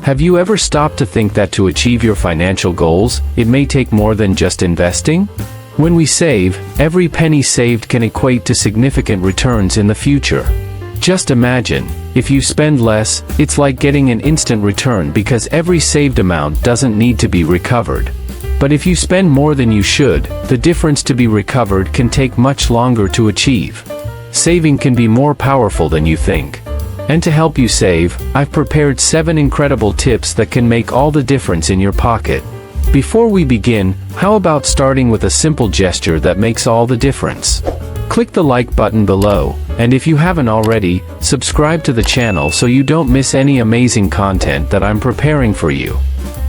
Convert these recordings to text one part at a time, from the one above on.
Have you ever stopped to think that to achieve your financial goals, it may take more than just investing? When we save, every penny saved can equate to significant returns in the future. Just imagine, if you spend less, it's like getting an instant return because every saved amount doesn't need to be recovered. But if you spend more than you should, the difference to be recovered can take much longer to achieve. Saving can be more powerful than you think. And to help you save, I've prepared 7 incredible tips that can make all the difference in your pocket. Before we begin, how about starting with a simple gesture that makes all the difference? Click the like button below, and if you haven't already, subscribe to the channel so you don't miss any amazing content that I'm preparing for you.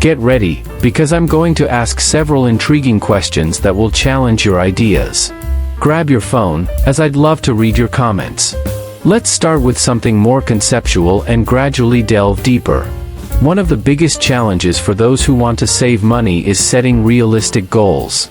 Get ready, because I'm going to ask several intriguing questions that will challenge your ideas. Grab your phone, as I'd love to read your comments. Let's start with something more conceptual and gradually delve deeper. One of the biggest challenges for those who want to save money is setting realistic goals.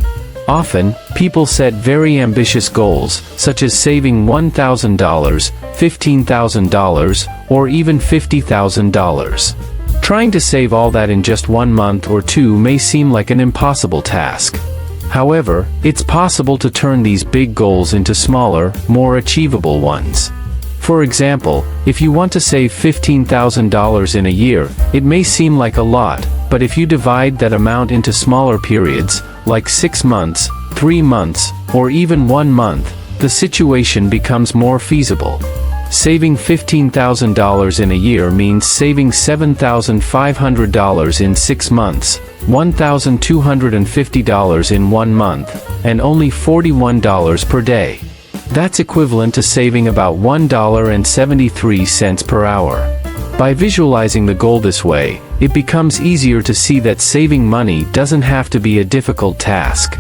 Often, people set very ambitious goals, such as saving $1,000, $15,000, or even $50,000. Trying to save all that in just 1 month or 2 may seem like an impossible task. However, it's possible to turn these big goals into smaller, more achievable ones. For example, if you want to save $15,000 in a year, it may seem like a lot, but if you divide that amount into smaller periods, like 6 months, 3 months, or even 1 month, the situation becomes more feasible. Saving $15,000 in a year means saving $7,500 in 6 months, $1,250 in 1 month, and only $41 per day. That's equivalent to saving about $1.73 per hour. By visualizing the goal this way, it becomes easier to see that saving money doesn't have to be a difficult task.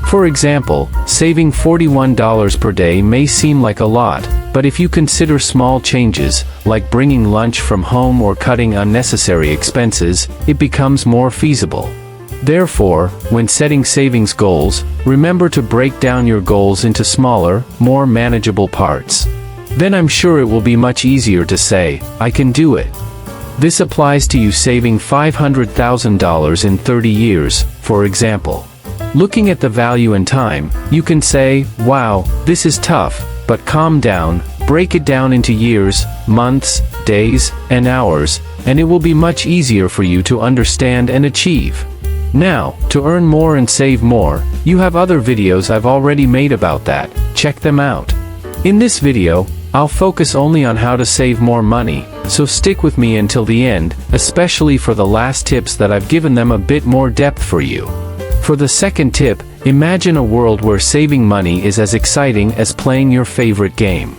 For example, saving $41 per day may seem like a lot, but if you consider small changes, like bringing lunch from home or cutting unnecessary expenses, it becomes more feasible. Therefore, when setting savings goals, remember to break down your goals into smaller, more manageable parts. Then I'm sure it will be much easier to say, I can do it. This applies to you saving $500,000 in 30 years, for example. Looking at the value in time, you can say, wow, this is tough, but calm down, break it down into years, months, days, and hours, and it will be much easier for you to understand and achieve. Now, to earn more and save more, you have other videos I've already made about that, check them out. In this video, I'll focus only on how to save more money, so stick with me until the end, especially for the last tips that I've given them a bit more depth for you. For the second tip, imagine a world where saving money is as exciting as playing your favorite game.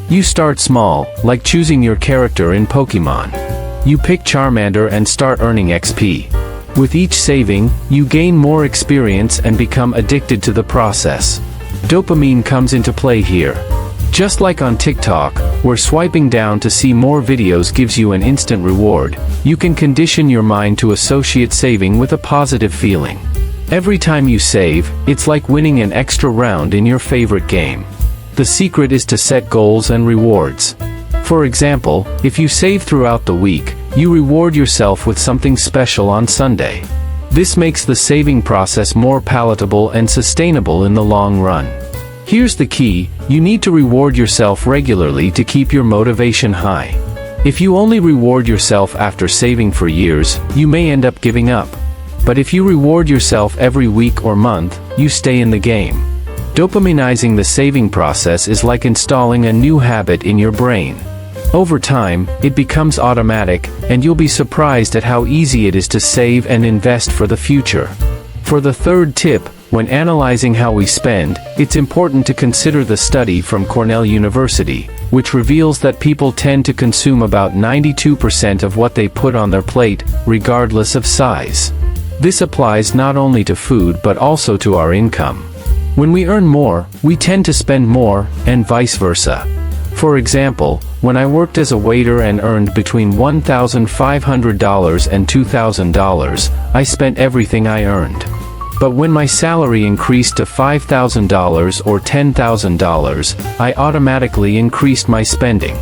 You start small, like choosing your character in Pokemon. You pick Charmander and start earning XP. With each saving, you gain more experience and become addicted to the process. Dopamine comes into play here. Just like on TikTok, where swiping down to see more videos gives you an instant reward, you can condition your mind to associate saving with a positive feeling. Every time you save, it's like winning an extra round in your favorite game. The secret is to set goals and rewards. For example, if you save throughout the week, you reward yourself with something special on Sunday. This makes the saving process more palatable and sustainable in the long run. Here's the key, you need to reward yourself regularly to keep your motivation high. If you only reward yourself after saving for years, you may end up giving up. But if you reward yourself every week or month, you stay in the game. Dopaminizing the saving process is like installing a new habit in your brain. Over time, it becomes automatic, and you'll be surprised at how easy it is to save and invest for the future. For the third tip, when analyzing how we spend, it's important to consider the study from Cornell University, which reveals that people tend to consume about 92% of what they put on their plate, regardless of size. This applies not only to food but also to our income. When we earn more, we tend to spend more, and vice versa. For example, when I worked as a waiter and earned between $1,500 and $2,000, I spent everything I earned. But when my salary increased to $5,000 or $10,000, I automatically increased my spending.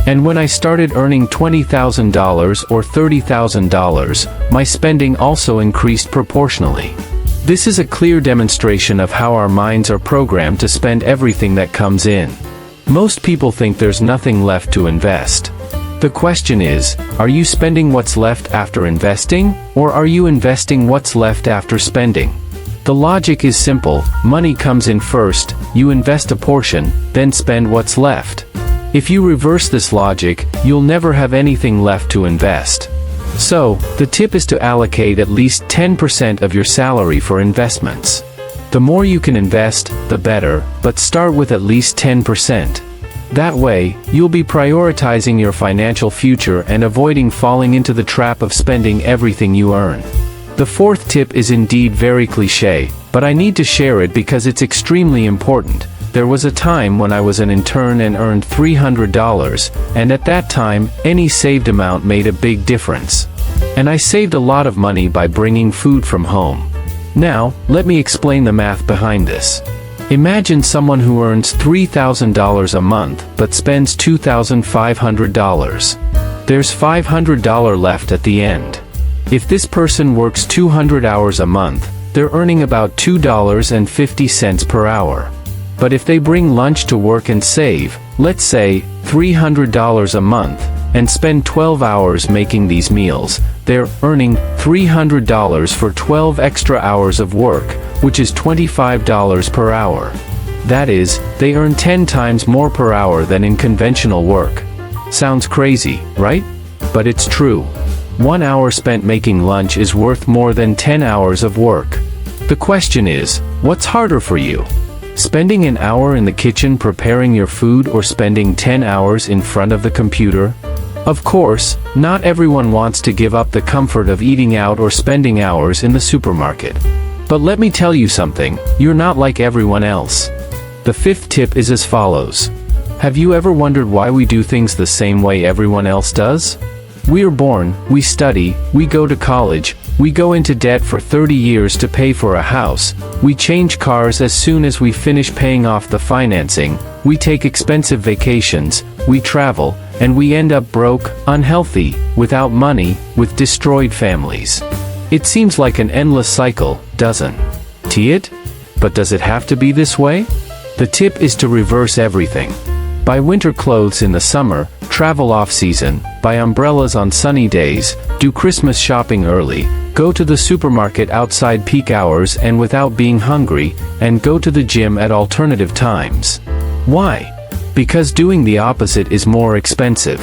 And when I started earning $20,000 or $30,000, my spending also increased proportionally. This is a clear demonstration of how our minds are programmed to spend everything that comes in. Most people think there's nothing left to invest. The question is, are you spending what's left after investing, or are you investing what's left after spending? The logic is simple: money comes in first, you invest a portion, then spend what's left. If you reverse this logic, you'll never have anything left to invest. So, the tip is to allocate at least 10% of your salary for investments. The more you can invest, the better, but start with at least 10%. That way, you'll be prioritizing your financial future and avoiding falling into the trap of spending everything you earn. The fourth tip is indeed very cliché, but I need to share it because it's extremely important. There was a time when I was an intern and earned $300, and at that time, any saved amount made a big difference. And I saved a lot of money by bringing food from home. Now, let me explain the math behind this. Imagine someone who earns $3,000 a month but spends $2,500. There's $500 left at the end. If this person works 200 hours a month, they're earning about $2.50 per hour. But if they bring lunch to work and save, let's say, $300 a month, and spend 12 hours making these meals, they're earning $300 for 12 extra hours of work, which is $25 per hour. That is, they earn 10 times more per hour than in conventional work. Sounds crazy, right? But it's true. 1 hour spent making lunch is worth more than 10 hours of work. The question is, what's harder for you? Spending an hour in the kitchen preparing your food or spending 10 hours in front of the computer? Of course, not everyone wants to give up the comfort of eating out or spending hours in the supermarket. But let me tell you something, you're not like everyone else. The fifth tip is as follows. Have you ever wondered why we do things the same way everyone else does? We are born, we study, we go to college, we go into debt for 30 years to pay for a house, we change cars as soon as we finish paying off the financing, we take expensive vacations, we travel, and we end up broke, unhealthy, without money, with destroyed families. It seems like an endless cycle, doesn't it? But does it have to be this way? The tip is to reverse everything. Buy winter clothes in the summer, travel off-season, buy umbrellas on sunny days, do Christmas shopping early, go to the supermarket outside peak hours and without being hungry, and go to the gym at alternative times. Why? Because doing the opposite is more expensive.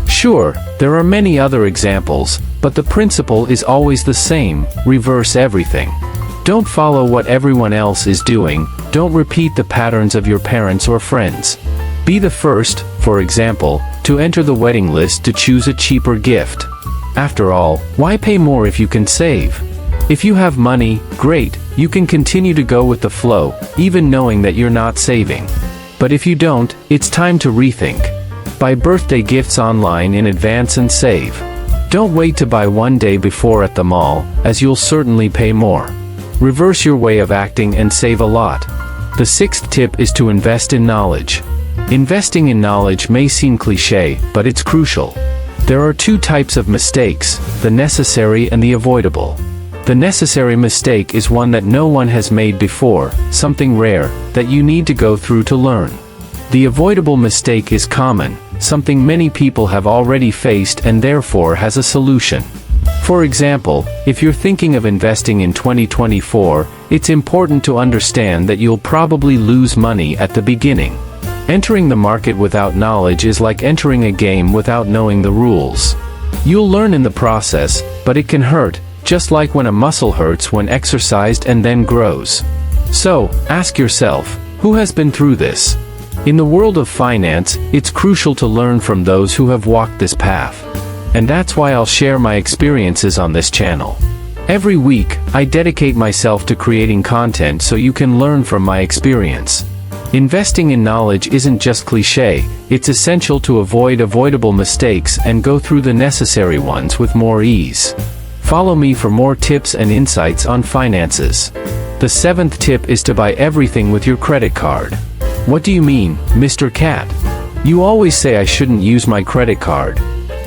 Sure, there are many other examples, but the principle is always the same: reverse everything. Don't follow what everyone else is doing, don't repeat the patterns of your parents or friends. Be the first, for example, to enter the wedding list to choose a cheaper gift. After all, why pay more if you can save? If you have money, great, you can continue to go with the flow, even knowing that you're not saving. But if you don't, it's time to rethink. Buy birthday gifts online in advance and save. Don't wait to buy one day before at the mall, as you'll certainly pay more. Reverse your way of acting and save a lot. The sixth tip is to invest in knowledge. Investing in knowledge may seem cliché, but it's crucial. There are two types of mistakes, the necessary and the avoidable. The necessary mistake is one that no one has made before, something rare, that you need to go through to learn. The avoidable mistake is common, something many people have already faced and therefore has a solution. For example, if you're thinking of investing in 2024, it's important to understand that you'll probably lose money at the beginning. Entering the market without knowledge is like entering a game without knowing the rules. You'll learn in the process, but it can hurt, just like when a muscle hurts when exercised and then grows. So, ask yourself, who has been through this? In the world of finance, it's crucial to learn from those who have walked this path. And that's why I'll share my experiences on this channel. Every week, I dedicate myself to creating content so you can learn from my experience. Investing in knowledge isn't just cliché, it's essential to avoid avoidable mistakes and go through the necessary ones with more ease. Follow me for more tips and insights on finances. The seventh tip is to buy everything with your credit card. What do you mean, Mr. Cat? You always say I shouldn't use my credit card.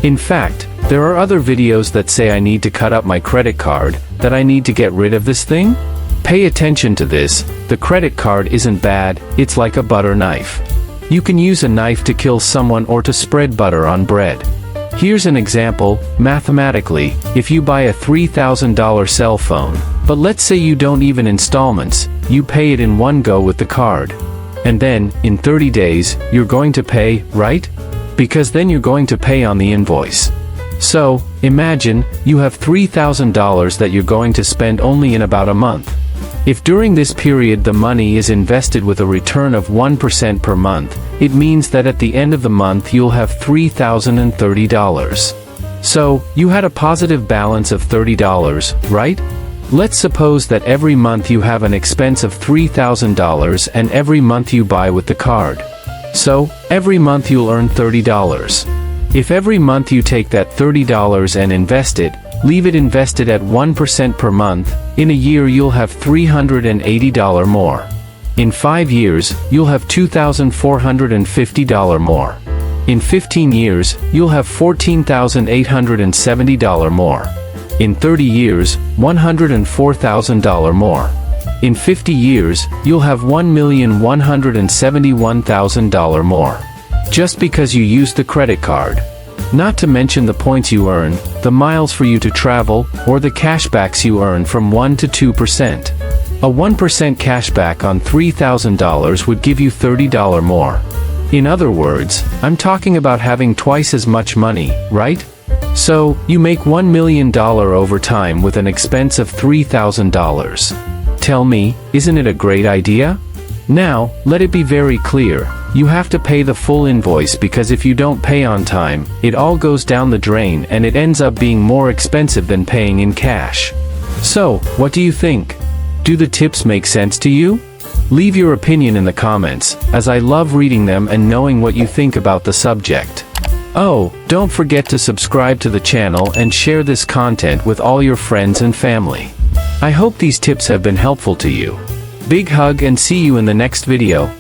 In fact, there are other videos that say I need to cut up my credit card, that I need to get rid of this thing? Pay attention to this, the credit card isn't bad, it's like a butter knife. You can use a knife to kill someone or to spread butter on bread. Here's an example, mathematically, if you buy a $3,000 cell phone, but let's say you don't even installments, you pay it in one go with the card. And then, in 30 days, you're going to pay, right? Because then you're going to pay on the invoice. So, imagine, you have $3,000 that you're going to spend only in about a month. If during this period the money is invested with a return of 1% per month, it means that at the end of the month you'll have $3,030. So, you had a positive balance of $30, right? Let's suppose that every month you have an expense of $3,000 and every month you buy with the card. So, every month you'll earn $30. If every month you take that $30 and invest it, leave it invested at 1% per month, in a year you'll have $380 more. In 5 years, you'll have $2,450 more. In 15 years, you'll have $14,870 more. In 30 years, $104,000 more. In 50 years, you'll have $1,171,000 more. Just because you used the credit card. Not to mention the points you earn, the miles for you to travel, or the cashbacks you earn from 1 to 2%. A 1% cashback on $3,000 would give you $30 more. In other words, I'm talking about having twice as much money, right? So, you make $1 million over time with an expense of $3,000. Tell me, isn't it a great idea? Now, let it be very clear, you have to pay the full invoice because if you don't pay on time, it all goes down the drain and it ends up being more expensive than paying in cash. So, what do you think? Do the tips make sense to you? Leave your opinion in the comments, as I love reading them and knowing what you think about the subject. Oh, don't forget to subscribe to the channel and share this content with all your friends and family. I hope these tips have been helpful to you. Big hug and see you in the next video.